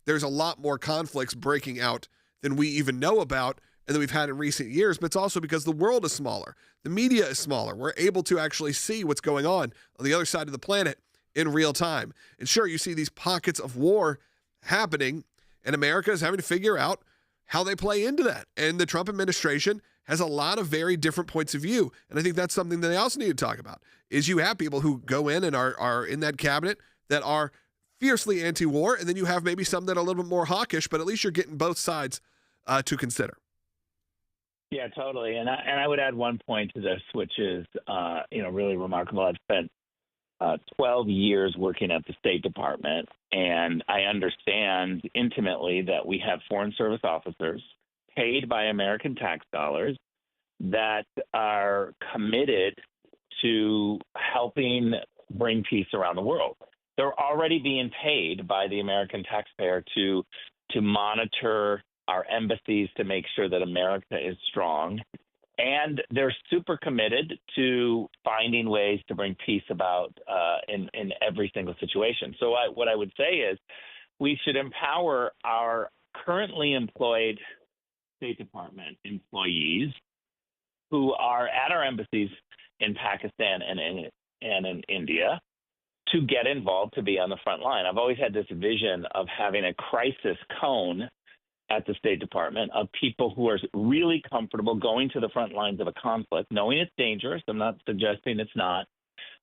there's a lot more conflicts breaking out than we even know about and that we've had in recent years, but it's also because the world is smaller. The media is smaller. We're able to actually see what's going on the other side of the planet in real time. And sure, you see these pockets of war happening, and America is having to figure out how they play into that. And the Trump administration has a lot of very different points of view. And I think that's something that they also need to talk about, is you have people who go in and are in that cabinet that are fiercely anti-war, and then you have maybe some that are a little bit more hawkish, but at least you're getting both sides to consider. Yeah, totally. And I would add one point to this, which is, really remarkable. I've spent 12 years working at the State Department, and I understand intimately that we have Foreign Service officers paid by American tax dollars that are committed to helping bring peace around the world. They're already being paid by the American taxpayer to monitor our embassies to make sure that America is strong. And they're super committed to finding ways to bring peace about in every single situation. So what I would say is we should empower our currently employed State Department employees who are at our embassies in Pakistan and in India to get involved, to be on the front line. I've always had this vision of having a crisis cone at the State Department of people who are really comfortable going to the front lines of a conflict, knowing it's dangerous. I'm not suggesting it's not,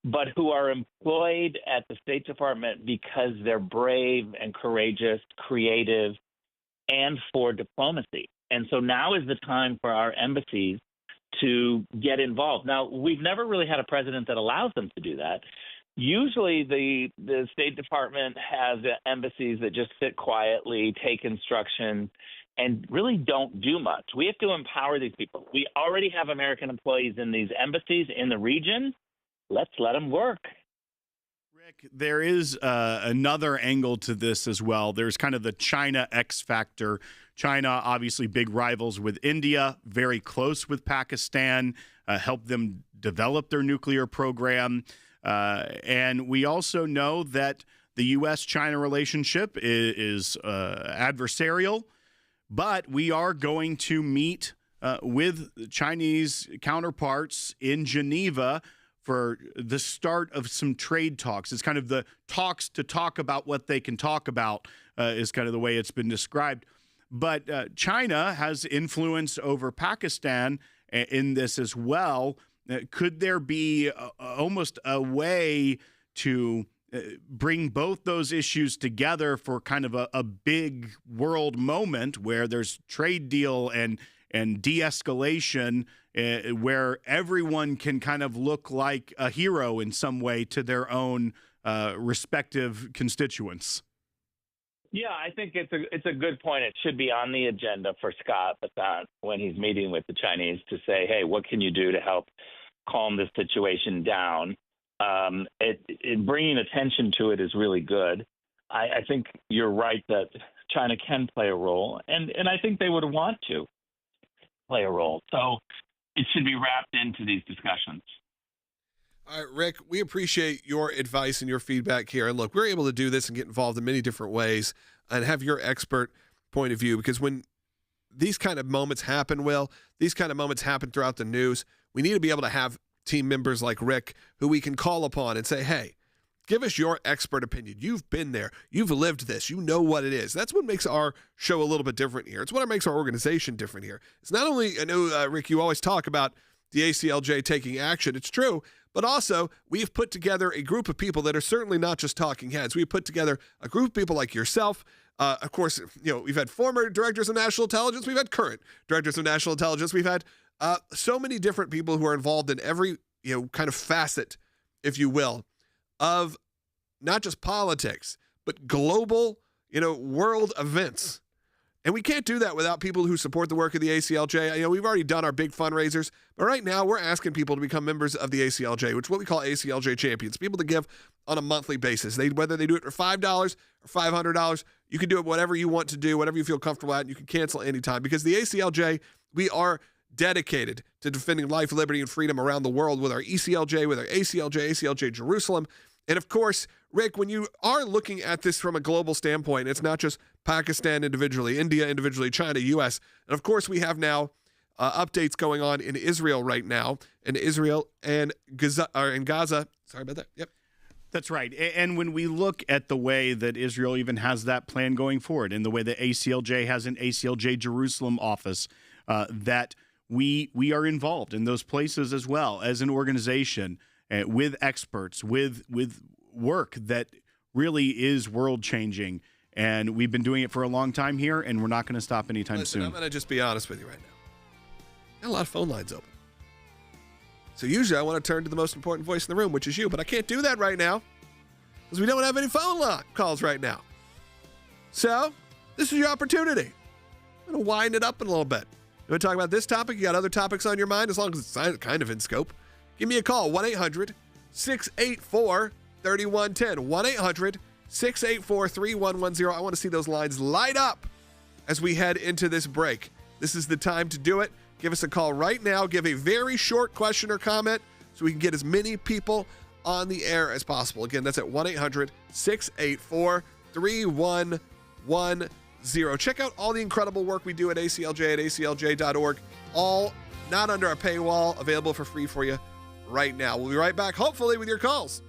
but who are employed at the State Department because they're brave and courageous, creative, and for diplomacy. And so now is the time for our embassies to get involved. Now, we've never really had a president that allows them to do that. Usually the State Department has embassies that just sit quietly, take instruction, and really don't do much. We have to empower these people. We already have American employees in these embassies in the region. Let's let them work. Rick, there is another angle to this as well. There's kind of the China X factor. China, obviously big rivals with India, very close with Pakistan, help them develop their nuclear program. And we also know that the U.S.-China relationship is adversarial, but we are going to meet with Chinese counterparts in Geneva for the start of some trade talks. It's kind of the talks to talk about what they can talk about is kind of the way it's been described. But China has influence over Pakistan in this as well. Could there be almost a way to bring both those issues together for kind of a big world moment where there's trade deal and de-escalation, where everyone can kind of look like a hero in some way to their own respective constituents? Yeah, I think it's a good point. It should be on the agenda for Scott Bessent when he's meeting with the Chinese to say, hey, what can you do to help calm this situation down? Bringing attention to it is really good. I think you're right that China can play a role, and I think they would want to play a role. So it should be wrapped into these discussions. All right, Rick, we appreciate your advice and your feedback here. And look, we're able to do this and get involved in many different ways and have your expert point of view, because when these kind of moments happen, these kind of moments happen throughout the news, we need to be able to have team members like Rick who we can call upon and say, hey, give us your expert opinion. You've been there. You've lived this. You know what it is. That's what makes our show a little bit different here. It's what makes our organization different here. It's not only, I know, Rick, you always talk about the ACLJ taking action. It's true. But also, we've put together a group of people that are certainly not just talking heads. We've put together a group of people like yourself. Of course, we've had former directors of national intelligence. We've had current directors of national intelligence. We've had so many different people who are involved in every, kind of facet, if you will, of not just politics, but global, world events. And we can't do that without people who support the work of the ACLJ. We've already done our big fundraisers, but right now we're asking people to become members of the ACLJ, which is what we call ACLJ champions, people to give on a monthly basis. Whether they do it for $5 or $500, you can do it whatever you want to do, whatever you feel comfortable at, and you can cancel anytime. Because the ACLJ, we are dedicated to defending life, liberty, and freedom around the world with our ECLJ, with our ACLJ, ACLJ Jerusalem. And of course, Rick, when you are looking at this from a global standpoint, it's not just Pakistan individually, India individually, China, U.S. And of course, we have now updates going on in Israel right now, in Israel and Gaza. Sorry about that. Yep. That's right. And when we look at the way that Israel even has that plan going forward, and the way that ACLJ has an ACLJ Jerusalem office, that we are involved in those places as well as an organization with experts, with work that really is world-changing. And we've been doing it for a long time here, and we're not going to stop anytime soon. I'm going to just be honest with you right now. Got a lot of phone lines open. So usually I want to turn to the most important voice in the room, which is you, but I can't do that right now because we don't have any phone calls right now. So this is your opportunity. I'm going to wind it up in a little bit. You want to talk about this topic? You got other topics on your mind, as long as it's kind of in scope? Give me a call, 1-800-684-3110, 1-800-684-3110. I want to see those lines light up as we head into this break. This is the time to do it. Give us a call right now. Give a very short question or comment so we can get as many people on the air as possible. Again, that's at 1-800-684-3110. Check out all the incredible work we do at ACLJ at aclj.org. All not under a paywall, available for free for you right now. We'll be right back, hopefully, with your calls.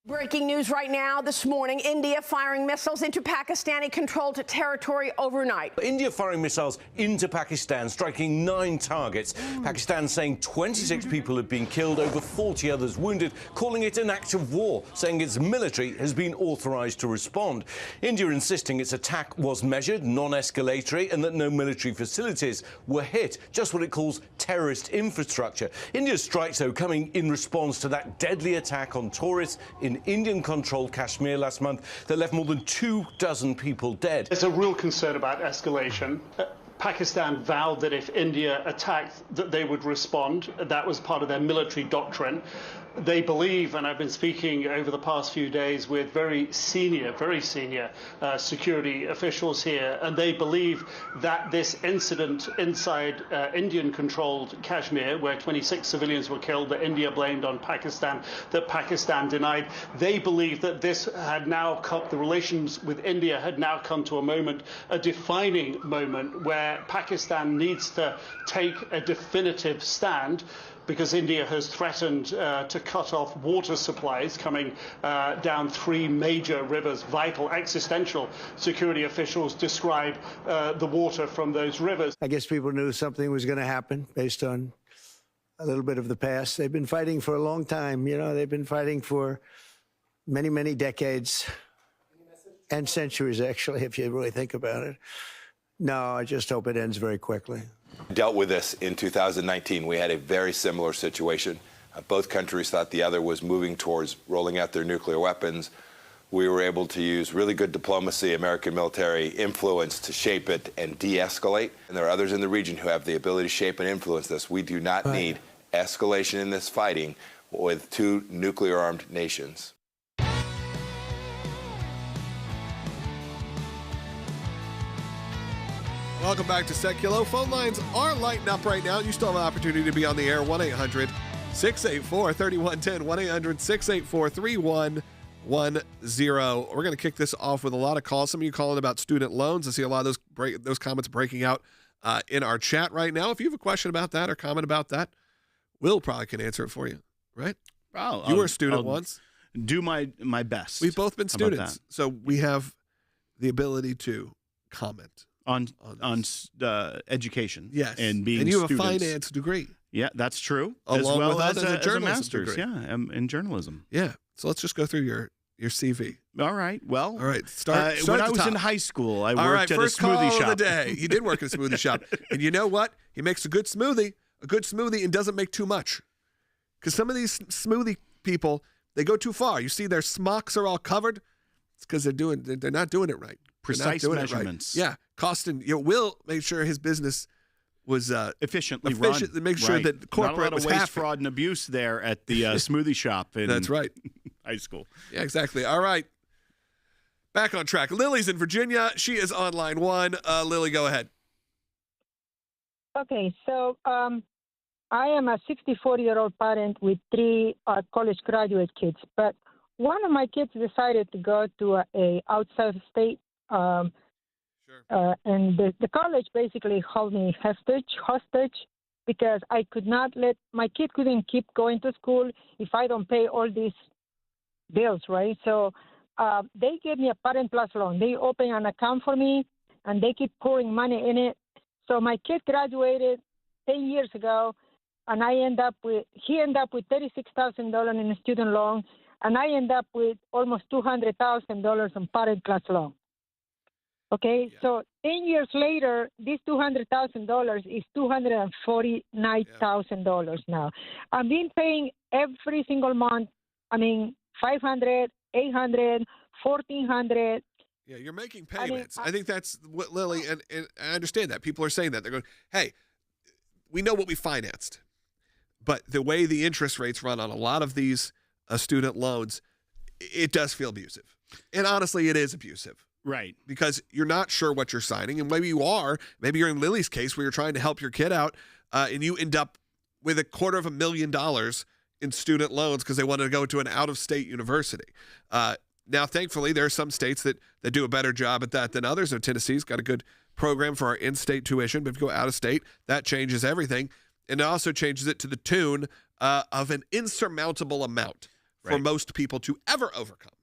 Breaking news right now this morning, India firing missiles into Pakistani-controlled territory overnight. India firing missiles into Pakistan, striking 9 targets. Pakistan saying 26 people have been killed, over 40 others wounded, calling it an act of war, saying its military has been authorized to respond. India insisting its attack was measured, non-escalatory, and that no military facilities were hit, just what it calls terrorist infrastructure. India's strikes, though, coming in response to that deadly attack on tourists in Indian-controlled Kashmir last month that left more than 24 people dead. There's a real concern about escalation. Pakistan vowed that if India attacked, that they would respond. That was part of their military doctrine. They believe, and I've been speaking over the past few days with very senior security officials here, and they believe that this incident inside Indian-controlled Kashmir, where 26 civilians were killed, that India blamed on Pakistan, that Pakistan denied, they believe that this had now come, the relations with India had now come to a moment, a defining moment, where Pakistan needs to take a definitive stand. because India has threatened to cut off water supplies coming down 3 major rivers. Vital, existential security officials describe the water from those rivers. I guess people knew something was going to happen based on a little bit of the past. They've been fighting for a long time. They've been fighting for many, many decades and centuries, actually, if you really think about it. No, I just hope it ends very quickly. Dealt with this in 2019. We had a very similar situation. Both countries thought the other was moving towards rolling out their nuclear weapons. We were able to use really good diplomacy, American military influence to shape it and de-escalate. And there are others in the region who have the ability to shape and influence this. We do not need escalation in this fighting with 2 nuclear-armed nations. Welcome back to Sekulow. Phone lines are lighting up right now. You still have an opportunity to be on the air. 1-800-684-3110. 1-800-684-3110. We're going to kick this off with a lot of calls. Some of you calling about student loans. I see a lot of those comments breaking out in our chat right now. If you have a question about that or comment about that, Will probably can answer it for you, right? Oh, you were a student once. Do my best. We've both been students, so we have the ability to comment on education. Yes, and being and you have students. a finance degree. Yeah, that's true. Along as well with as a a master's. degree. Yeah, in journalism. Yeah. So let's just go through your CV. All right. Well, all right. Start when at I the was top. in high school, I all worked right, at a first smoothie call shop. of the day. He did work at a smoothie shop, and you know what? He makes a good smoothie, and doesn't make too much. Because some of these smoothie people, they go too far. You see, their smocks are all covered. It's because they're not doing it right. Precise measurements. Right. Yeah, costing. Will make sure his business was efficiently run. To make sure that the corporate Not a lot was of waste, happy. fraud, and abuse there at the smoothie shop. That's right. High school. Yeah, exactly. All right. Back on track. Lily's in Virginia. She is on line 1. Lily, go ahead. Okay, so I am a 64-year-old parent with 3 college graduate kids, but one of my kids decided to go to a outside state, and the college basically held me hostage because I could not let my kid couldn't keep going to school if I don't pay all these bills, right? So they gave me a Parent Plus loan. They opened an account for me, and they keep pouring money in it. So my kid graduated 10 years ago, and he ended up with $36,000 in a student loan, and I end up with almost $200,000 on Parent Plus loan. Okay, so 10 years later, this $200,000 is $249,000 now. I've been paying every single month. I mean, $500, $800, $1,400. Yeah, you're making payments. I think that's what Lily, and I understand that. People are saying that. They're going, hey, we know what we financed. But the way the interest rates run on a lot of these student loans, it does feel abusive. And honestly, it is abusive. Right. Because you're not sure what you're signing. And maybe you are. Maybe you're in Lily's case where you're trying to help your kid out, and you end up with $250,000 in student loans because they wanted to go to an out-of-state university. Now, thankfully, there are some states that do a better job at that than others. Tennessee's got a good program for our in-state tuition, but if you go out-of-state, that changes everything. And it also changes it to the tune of an insurmountable amount for most people to ever overcome.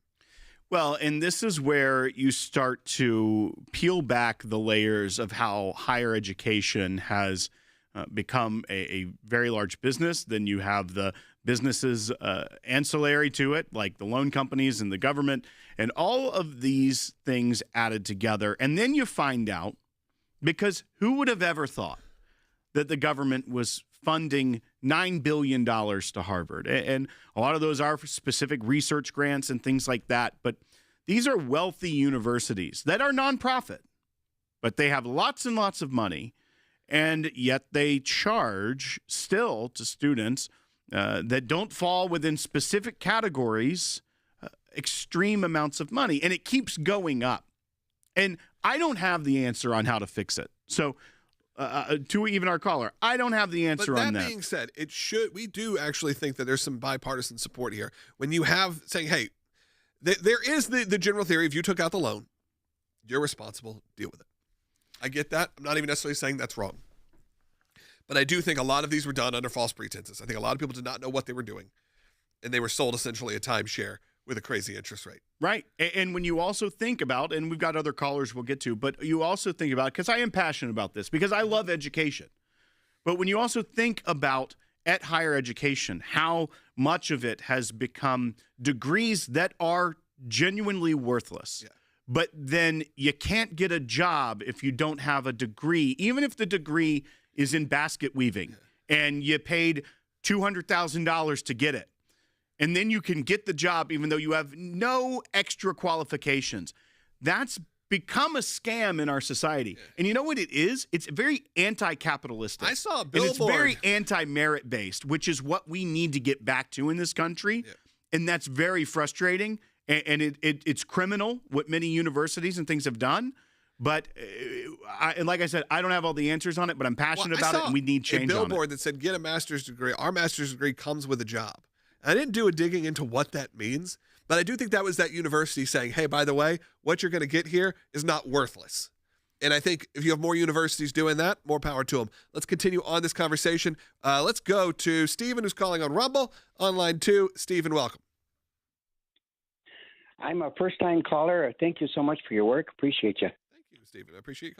Well, and this is where you start to peel back the layers of how higher education has become a very large business. Then you have the businesses ancillary to it, like the loan companies and the government, and all of these things added together. And then you find out, because who would have ever thought that the government was funding $9 billion to Harvard? And a lot of those are for specific research grants and things like that. But these are wealthy universities that are nonprofit, but they have lots and lots of money. And yet they charge still to students that don't fall within specific categories extreme amounts of money. And it keeps going up. And I don't have the answer on how to fix it. So to even our caller, I don't have the answer on that. But that being said, we do actually think that there's some bipartisan support here. When you have saying, hey, there is the general theory, if you took out the loan, you're responsible, deal with it. I get that. I'm not even necessarily saying that's wrong. But I do think a lot of these were done under false pretenses. I think a lot of people did not know what they were doing, and they were sold essentially a timeshare with a crazy interest rate. Right. And when you also think about, and we've got other callers we'll get to, but you also think about, because I am passionate about this, because I love education. But when you also think about at higher education, how much of it has become degrees that are genuinely worthless. Yeah. But then you can't get a job if you don't have a degree, even if the degree is in basket weaving, and you paid $200,000 to get it. And then you can get the job even though you have no extra qualifications. That's become a scam in our society. Yeah. And you know what it is? It's very anti-capitalistic. I saw a billboard. And it's very anti-merit based, which is what we need to get back to in this country. Yeah. And that's very frustrating. And it's criminal what many universities and things have done. But and like I said, I don't have all the answers on it, but I'm passionate about it, and we need change on it. A billboard that said, get a master's degree. Our master's degree comes with a job. I didn't do a digging into what that means, but I do think that was that university saying, hey, by the way, what you're going to get here is not worthless. And I think if you have more universities doing that, more power to them. Let's continue on this conversation. Let's go to Stephen, who's calling on Rumble, on line 2. Stephen, welcome. I'm a first-time caller. Thank you so much for your work. Appreciate you. Thank you, Stephen. I appreciate you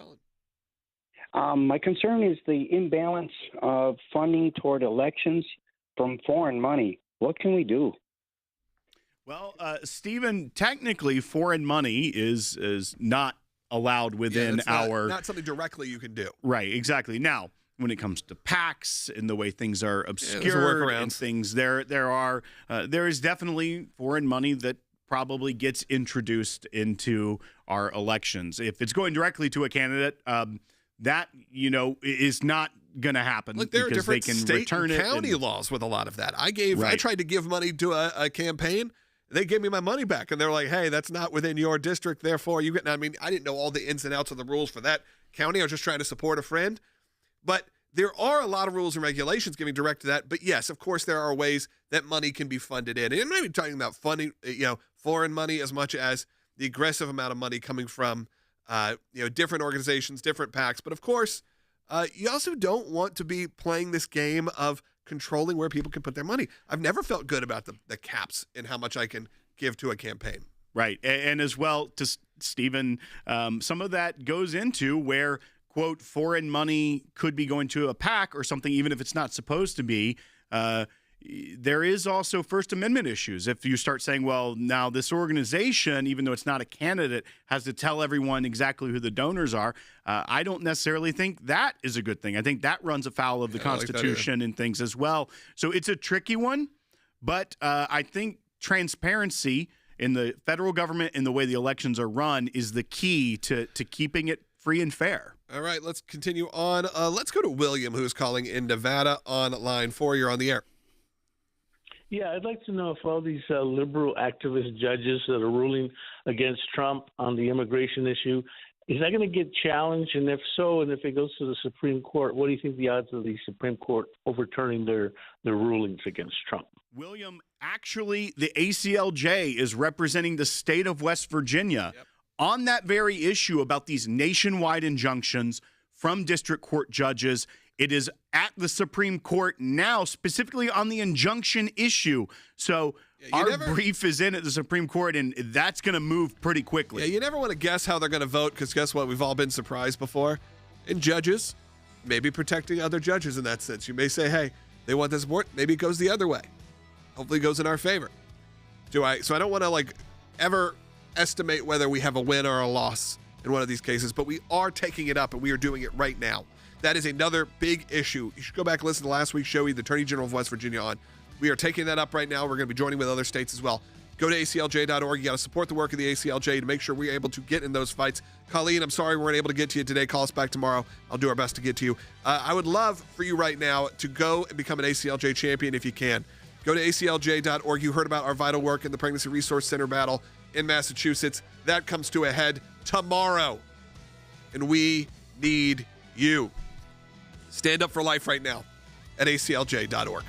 calling. My concern is the imbalance of funding toward elections from foreign money. What can we do? Well, Stephen, technically, foreign money is not allowed within our... Not something directly you can do. Right, exactly. Now, when it comes to PACs and the way things are obscured and things, there is definitely foreign money that probably gets introduced into our elections. If it's going directly to a candidate, that, is not going to happen. Look, there are because different they can state return and it county laws with a lot of that. I tried to give money to a campaign. They gave me my money back, and they're like, hey, that's not within your district, therefore you get... I mean, I didn't know all the ins and outs of the rules for that county. I was just trying to support a friend. But there are a lot of rules and regulations giving direct to that. But yes, of course, there are ways that money can be funded in. And I'm not even talking about funding, foreign money as much as the aggressive amount of money coming from, different organizations, different PACs. But of course, you also don't want to be playing this game of controlling where people can put their money. I've never felt good about the caps and how much I can give to a campaign. Right. And as well, to Stephen, some of that goes into where, quote, foreign money could be going to a PAC or something, even if it's not supposed to be. There is also First Amendment issues. If you start saying, well, now this organization, even though it's not a candidate, has to tell everyone exactly who the donors are, I don't necessarily think that is a good thing. I think that runs afoul of the Constitution and things as well. So it's a tricky one, but I think transparency in the federal government and the way the elections are run is the key to keeping it free and fair. All right, let's continue on. Let's go to William, who's calling in Nevada on line 4. You're on the air. Yeah, I'd like to know if all these liberal activist judges that are ruling against Trump on the immigration issue, is that going to get challenged? And if so, and if it goes to the Supreme Court, what do you think the odds of the Supreme Court overturning their rulings against Trump? William, actually, the ACLJ is representing the state of West Virginia on that very issue about these nationwide injunctions from district court judges. It is at the Supreme Court now, specifically on the injunction issue. So our brief is in at the Supreme Court, and that's going to move pretty quickly. Yeah, you never want to guess how they're going to vote, because guess what? We've all been surprised before. And judges, maybe protecting other judges in that sense. You may say, hey, they want this more. Maybe it goes the other way. Hopefully it goes in our favor. So I don't want to ever estimate whether we have a win or a loss in one of these cases, but we are taking it up, and we are doing it right now. That is another big issue. You should go back and listen to last week's show. We had the Attorney General of West Virginia on. We are taking that up right now. We're going to be joining with other states as well. Go to ACLJ.org. You got to support the work of the ACLJ to make sure we're able to get in those fights. Colleen, I'm sorry we weren't able to get to you today. Call us back tomorrow. I'll do our best to get to you. I would love for you right now to go and become an ACLJ champion if you can. Go to ACLJ.org. You heard about our vital work in the Pregnancy Resource Center battle in Massachusetts. That comes to a head tomorrow. And we need you. Stand up for life right now at ACLJ.org.